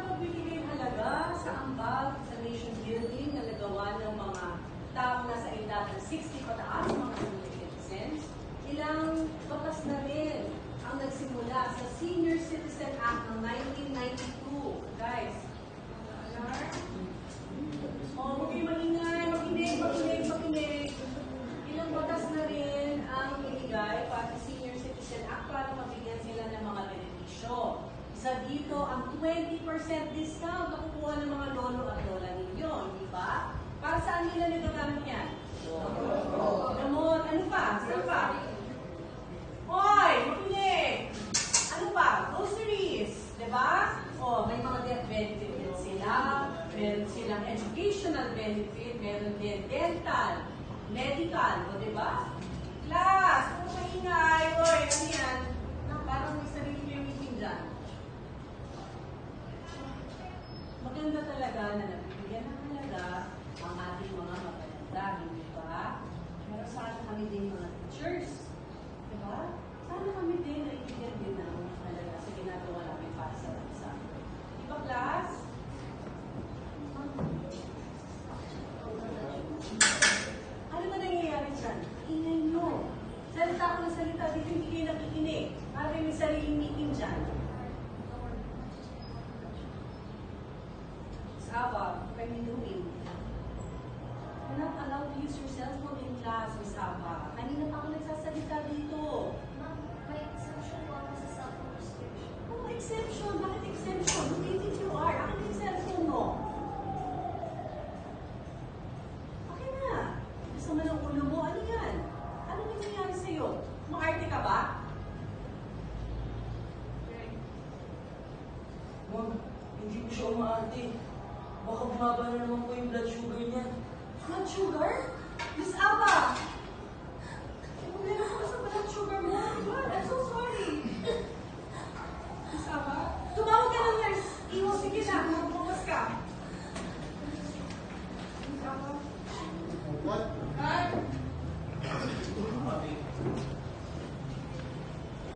pagbibigay halaga sa ambag sa nation building na nagawa ng mga taong nasa edad ng 60 pataas, mga senior citizens, ilang batas na rin ang nagsimula sa Senior Citizen Act ng 1992. Guys, huwag kayo maingay, makinig. Ilang batas na rin ang ibigay pati Senior Citizen Act para mabigyan sila ng mga benepisyo. Isa dito ang 20% discount na kukuha ng mga lolo at lola ninyo, di ba? Para saan nila nagagamit yan? Gamot. Ano pa? Saan pa? Hoy! Makinig! Ano pa? Groceries. Di ba? O, may mga death benefit din sila. Meron silang educational benefit. Meron din dental, medical. O, di ba? Class! Kung maingay. Hoy, ano yan? Parang may sarili kayo meeting dyan. Maganda talaga na nabibigyan ng halaga ang ating mga matalanda, hindi ba? Pero sana kami din mga teachers. Diba? Sana kami din naibigyan din ng halaga sa ginagawa namin para sa bansa. Di ba, class? Ano ba nangyayari dyan? Ingay nyo. Salita ako ng salita, dito hindi kayo nakikinig. Para may sariling meeting dyan. Aba, what are you doing? You're not allowed to use your cell phone in class, Miss Aba. Kanina pa ako nagsasalita dito. Ma'am, may exemption po ako sa cell phone restriction. Ano exception? Bakit exemption? Who do you think you are? Akin yung cellphone mo. Okay na. Gusto mo ng ulo mo? Ano yan? Ano nangyayari sa'yo? Maarte ka ba? Ma'am, hindi ko siya umaarte. Baka bumaba na naman po yung blood sugar niya. Blood sugar? Miss Aba,